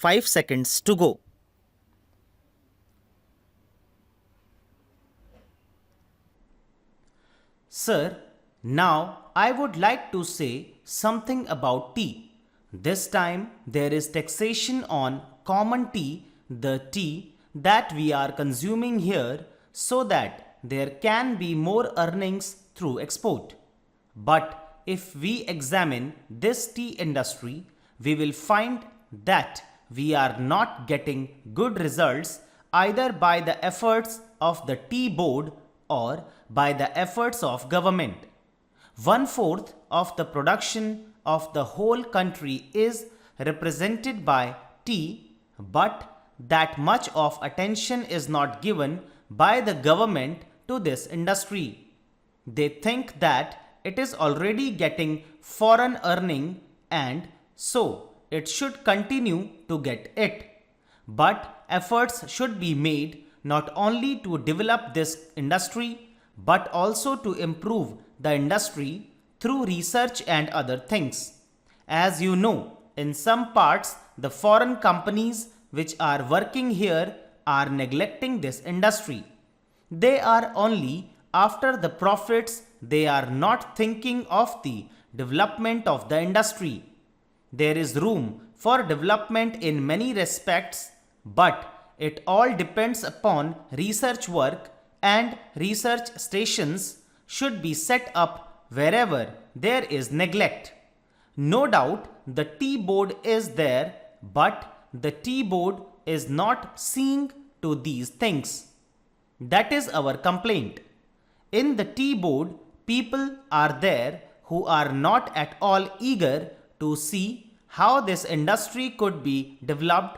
5 seconds to go. Sir, now I would like to say something about tea. This time there is taxation on common tea, the tea that we are consuming here, so that there can be more earnings through export. But if we examine this tea industry, we will find that we are not getting good results either by the efforts of the tea board or by the efforts of government. 1/4 of the production of the whole country is represented by tea, but that much of attention is not given by the government to this industry. They think that it is already getting foreign earning and so it should continue to get it. But efforts should be made not only to develop this industry but also to improve the industry through research and other things. As you know, in some parts the foreign companies which are working here are neglecting this industry. They are only after the profits, they are not thinking of the development of the industry. There is room for development in many respects, but it all depends upon research work, and research stations should be set up wherever there is neglect. No doubt the tea board is there, but the tea board is not seeing to these things. That is our complaint. In the tea board, people are there who are not at all eager to see how this industry could be developed,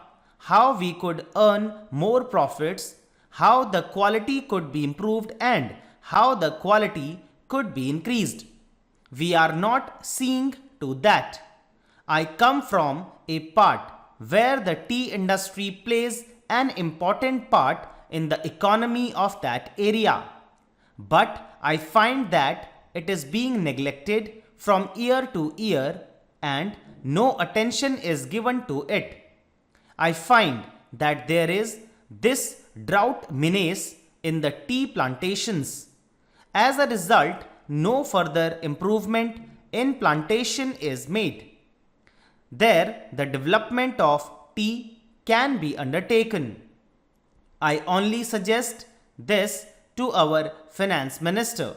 how we could earn more profits, how the quality could be improved, and how the quality could be increased. We are not seeing to that. I come from a part where the tea industry plays an important part in the economy of that area. But I find that it is being neglected from year to year and no attention is given to it. I find that there is this drought menace in the tea plantations. As a result, no further improvement in plantation is made. There, the development of tea can be undertaken. I only suggest this to our finance minister.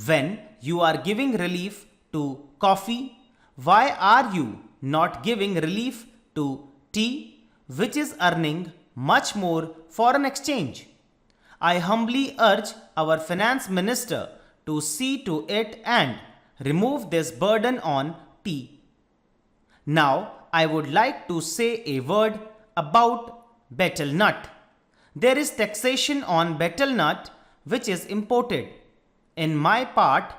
When you are giving relief to coffee, why are you not giving relief to tea, which is earning much more foreign exchange? I humbly urge our finance minister to see to it and remove this burden on tea. Now, I would like to say a word about betel nut. There is taxation on betel nut which is imported. In my part,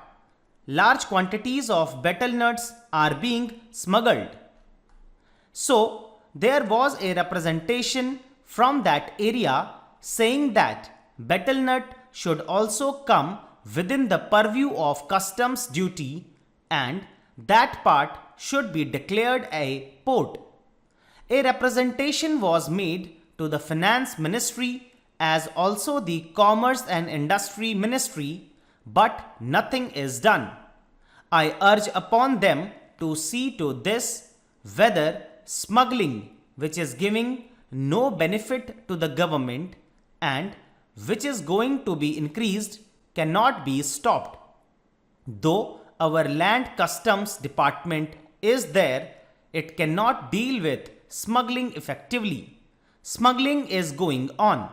large quantities of betel nuts are being smuggled. So, there was a representation from that area saying that betel nut should also come within the purview of customs duty and that part should be declared a port. A representation was made to the finance ministry as also the commerce and industry ministry, but nothing is done. I urge upon them to see to this whether smuggling, which is giving no benefit to the government and which is going to be increased, cannot be stopped. Though our land customs department is there, it cannot deal with smuggling effectively. Smuggling is going on.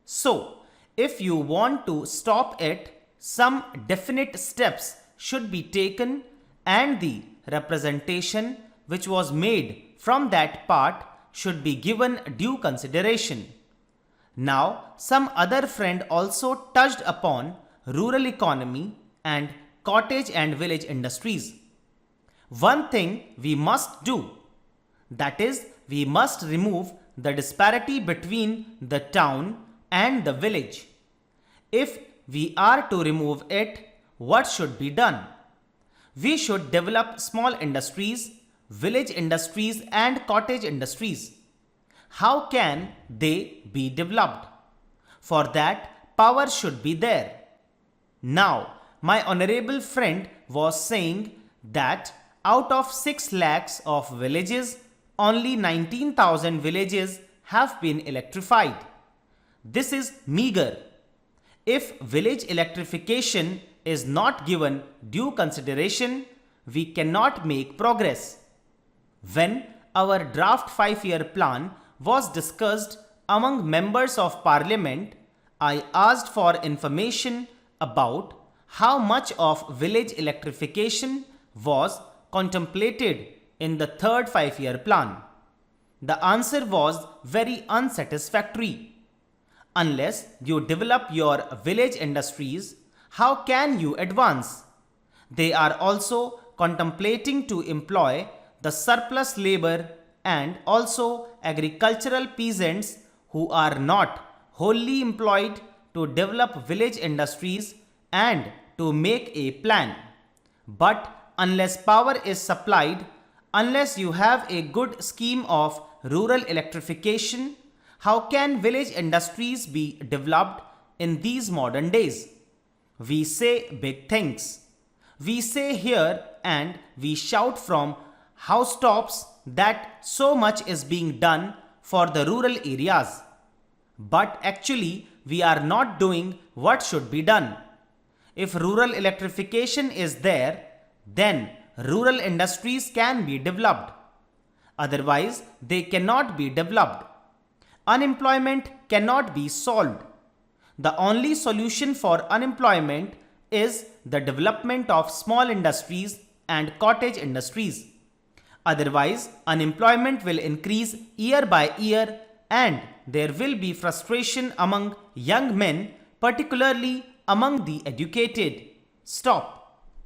So, if you want to stop it, some definite steps should be taken and the representation which was made from that part should be given due consideration. Now, some other friend also touched upon rural economy and cottage and village industries. One thing we must do, that is, we must remove the disparity between the town and the village. If we are to remove it, what should be done? We should develop small industries village industries and cottage industries. How can they be developed? For that, power should be there. Now, my honorable friend was saying that out of 6 lakhs of villages, only 19,000 villages have been electrified. This is meager. If village electrification is not given due consideration, we cannot make progress. When our draft 5-year plan was discussed among members of parliament, I asked for information about how much of village electrification was contemplated in the third 5-year plan. The answer was very unsatisfactory. Unless you develop your village industries, how can you advance? They are also contemplating to employ the surplus labor and also agricultural peasants who are not wholly employed to develop village industries and to make a plan. But unless power is supplied, unless you have a good scheme of rural electrification, how can village industries be developed in these modern days? We say big things. We say here and we shout from housetops that so much is being done for the rural areas. But actually, we are not doing what should be done. If rural electrification is there, then rural industries can be developed. Otherwise, they cannot be developed. Unemployment cannot be solved. The only solution for unemployment is the development of small industries and cottage industries. Otherwise, unemployment will increase year by year and there will be frustration among young men, particularly among the educated. Stop.